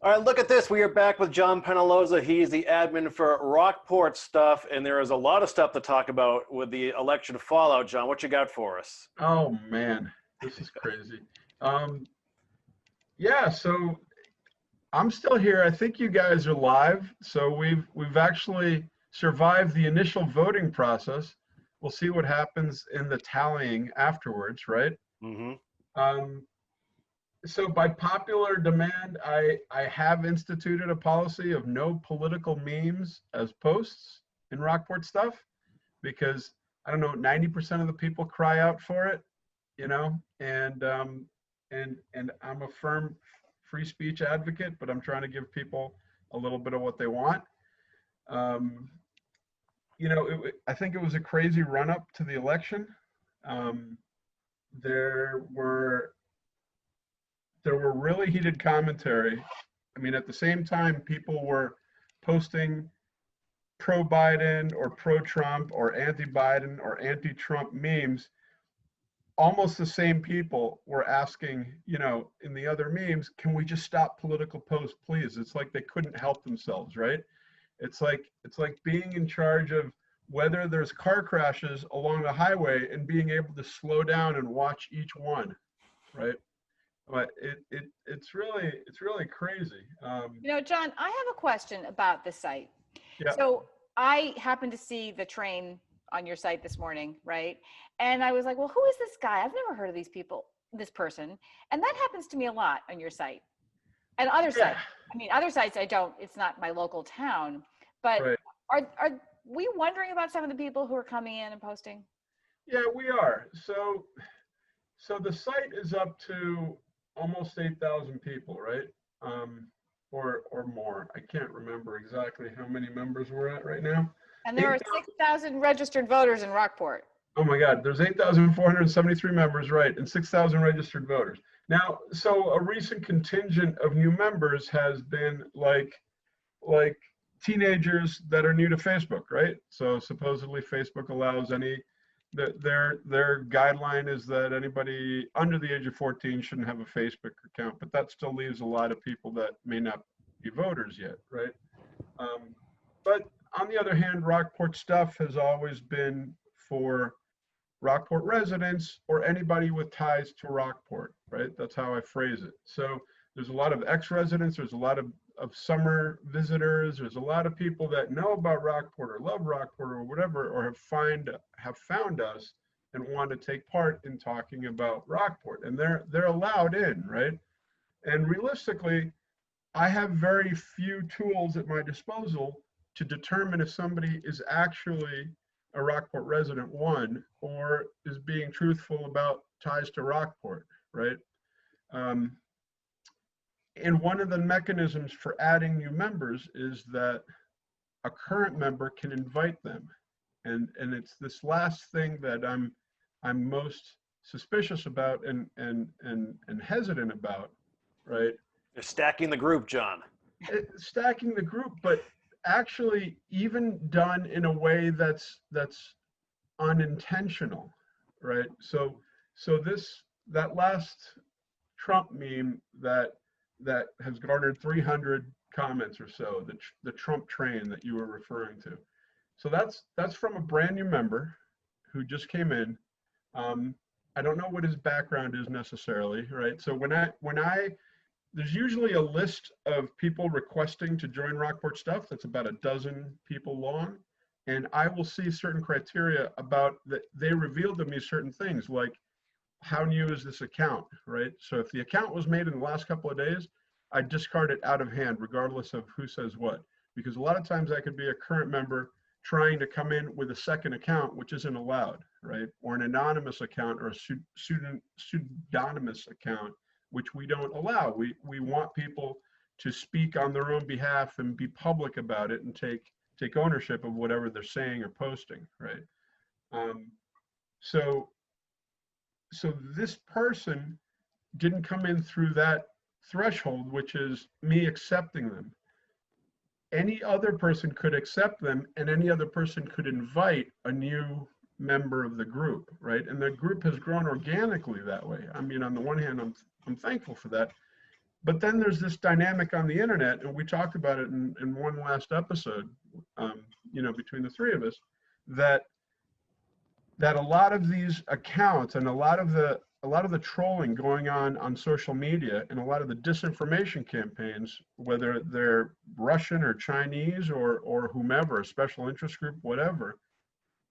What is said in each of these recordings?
All right, look at this. We are back with John Penaloza. He's the admin for Rockport Stuff, and there is a lot of stuff to talk about with the election fallout. John, what you got for us? Oh man, this is crazy. Um, yeah, so I'm still here. I think you guys are live. So we've actually survived the initial voting process. We'll see what happens in the tallying afterwards, right? Mm-hmm. Um, so by popular demand, I have instituted a policy of no political memes as posts in Rockport Stuff because I don't know, 90% of the people cry out for it, you know, and I'm a firm free speech advocate, but I'm trying to give people a little bit of what they want. Um, I think it was a crazy run up to the election. Um, there were there were really heated commentary. I mean, at the same time, people were posting pro Biden or pro Trump or anti Biden or anti Trump memes. Almost the same people were asking, in the other memes, can we just stop political posts, please? It's like they couldn't help themselves, right? It's like being in charge of whether there's car crashes along the highway and being able to slow down and watch each one, right? But it's really crazy. John, I have a question about the site. Yeah, So I happened to see the train on your site this morning, right? And I was like, well, who is this guy? I've never heard of these people, this person. And that happens to me a lot on your site. And other yeah, sites, other sites I don't, it's not my local town. But right. are we wondering about some of the people who are coming in and posting? Yeah, we are. So the site is up to almost 8,000 people, right? Um, or more. I can't remember exactly how many members we're at right now. And there are 8,000. 6,000 registered voters in Rockport. Oh my God, there's 8,473 members, right, and 6,000 registered voters. Now, so a recent contingent of new members has been like teenagers that are new to Facebook, right? So supposedly Facebook allows their guideline is that anybody under the age of 14 shouldn't have a Facebook account, but that still leaves a lot of people that may not be voters yet, right? But on the other hand, Rockport Stuff has always been for Rockport residents or anybody with ties to Rockport, right? That's how I phrase it. So there's a lot of ex-residents, there's a lot of summer visitors, there's a lot of people that know about Rockport or love Rockport or whatever, or have found us and want to take part in talking about Rockport. And they're allowed in, right? And realistically, I have very few tools at my disposal to determine if somebody is actually a Rockport resident, one, or is being truthful about ties to Rockport, right? Um, and one of the mechanisms for adding new members is that a current member can invite them. And it's this last thing that I'm most suspicious about and hesitant about, right? They're stacking the group, John. Stacking the group, but actually even done in a way that's unintentional, right? So that last Trump meme that has garnered 300 comments or so, the Trump train that you were referring to. So that's from a brand new member who just came in. I don't know what his background is necessarily, right? So when I there's usually a list of people requesting to join Rockport Stuff that's about a dozen people long. And I will see certain criteria about that. They revealed to me certain things like how new is this account, right? So if the account was made in the last couple of days, I discard it out of hand, regardless of who says what. Because a lot of times I could be a current member trying to come in with a second account, which isn't allowed, right? Or an anonymous account or a pseudonymous account, which we don't allow. We want people to speak on their own behalf and be public about it and take ownership of whatever they're saying or posting, right? So this person didn't come in through that threshold, which is me accepting them. Any other person could accept them, and any other person could invite a new member of the group, right? And the group has grown organically that way. I mean, on the one hand, I'm thankful for that. But then there's this dynamic on the internet, and we talked about it in one last episode, you know, between the three of us, that a lot of these accounts and a lot of the trolling going on social media and a lot of the disinformation campaigns, whether they're Russian or Chinese or whomever, a special interest group, whatever,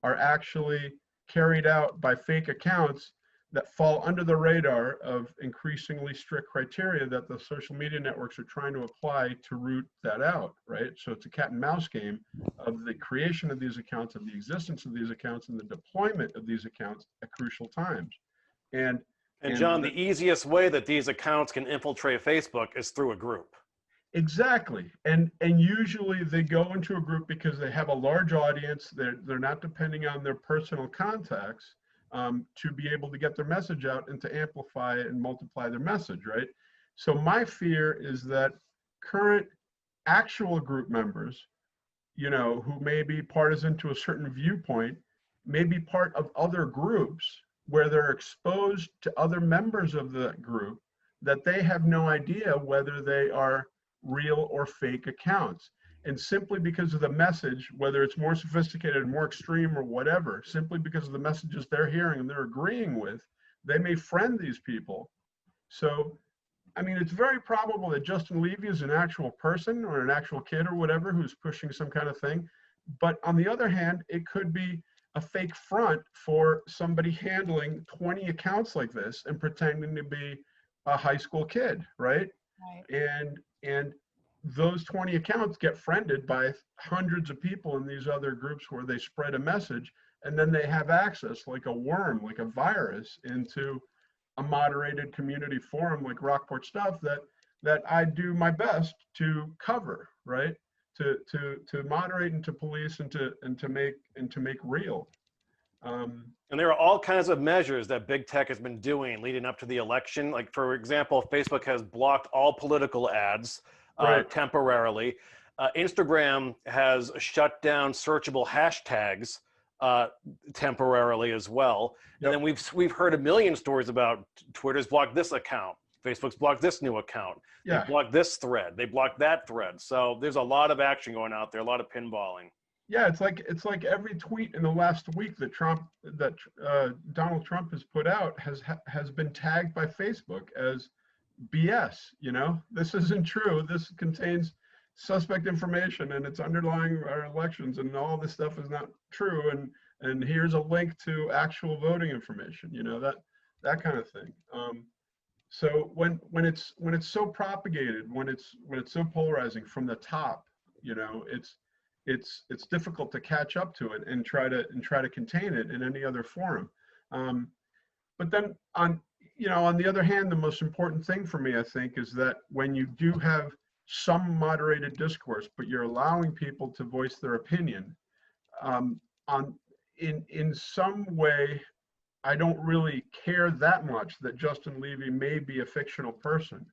are actually carried out by fake accounts that fall under the radar of increasingly strict criteria that the social media networks are trying to apply to root that out, right? So it's a cat and mouse game of the creation of these accounts, of the existence of these accounts, and the deployment of these accounts at crucial times. And John, the easiest way that these accounts can infiltrate Facebook is through a group. exactly. And usually they go into a group because they have a large audience. They're not depending on their personal contacts to be able to get their message out and to amplify and multiply their message, right? So my fear is that current actual group members, you know, who may be partisan to a certain viewpoint, may be part of other groups where they're exposed to other members of the group that they have no idea whether they are real or fake accounts. And simply because of the message, whether it's more sophisticated, more extreme or whatever, simply because of the messages they're hearing and they're agreeing with, they may friend these people. So, I mean, it's very probable that Justin Levy is an actual person or an actual kid or whatever who's pushing some kind of thing. But on the other hand, it could be a fake front for somebody handling 20 accounts like this and pretending to be a high school kid, right? Right. And those 20 accounts get friended by hundreds of people in these other groups where they spread a message, and then they have access like a worm, like a virus, into a moderated community forum like Rockport Stuff that I do my best to cover, right? To moderate and to police and to make real. And there are all kinds of measures that big tech has been doing leading up to the election. Like, for example, Facebook has blocked all political ads Right. temporarily. Instagram has shut down searchable hashtags temporarily as well. Yep. And then we've heard a million stories about Twitter's blocked this account, Facebook's blocked this new account, Yeah. they blocked this thread, they blocked that thread. So there's a lot of action going out there, a lot of pinballing. Yeah, it's like every tweet in the last week that Donald Trump has put out has been tagged by Facebook as BS. You know, this isn't true. This contains suspect information and it's underlying our elections, and all this stuff is not true. And here's a link to actual voting information. You know, that kind of thing. So when it's so propagated, when it's so polarizing from the top, you know, it's difficult to catch up to it and try to contain it in any other forum. But then on the other hand, the most important thing for me, I think, is that when you do have some moderated discourse, but you're allowing people to voice their opinion, in some way, I don't really care that much that Justin Levy may be a fictional person.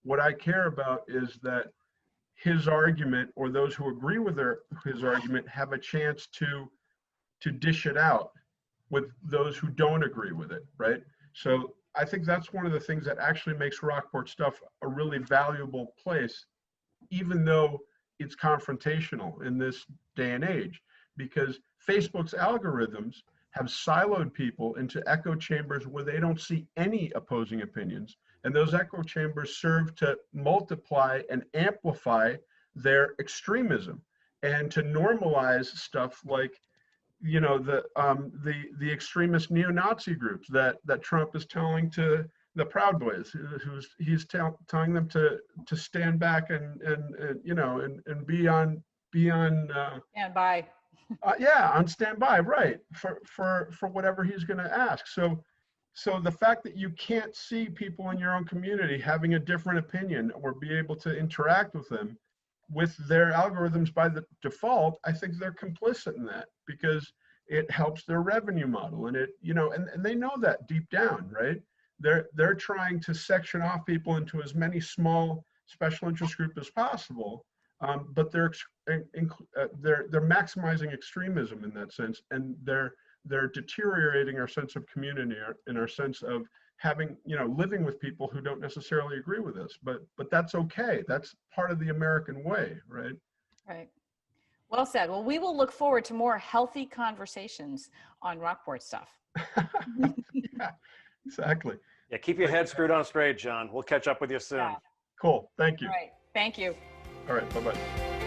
What I care about is that his argument, or those who agree with his argument, have a chance to dish it out with those who don't agree with it, right? So I think that's one of the things that actually makes Rockport Stuff a really valuable place, even though it's confrontational in this day and age, because Facebook's algorithms have siloed people into echo chambers where they don't see any opposing opinions. And those echo chambers serve to multiply and amplify their extremism and to normalize stuff like, you know, the extremist neo-Nazi groups that Trump is telling to the Proud Boys, he's telling them to stand back and you know, and be on And bye. yeah, on standby, right, for whatever he's going to ask. So the fact that you can't see people in your own community having a different opinion or be able to interact with them with their algorithms by the default, I think they're complicit in that because it helps their revenue model, and it, you know, and they know that deep down, right? They're trying to section off people into as many small special interest groups as possible, but they're maximizing extremism in that sense, and they're deteriorating our sense of community and our sense of having, living with people who don't necessarily agree with us, but that's okay. That's part of the American way, right? Right. Well said. Well, we will look forward to more healthy conversations on Rockport stuff. Yeah, exactly. Yeah, keep your head screwed on straight, John. We'll catch up with you soon. Yeah. Cool. Thank you. All right. Thank you. All right. Bye-bye.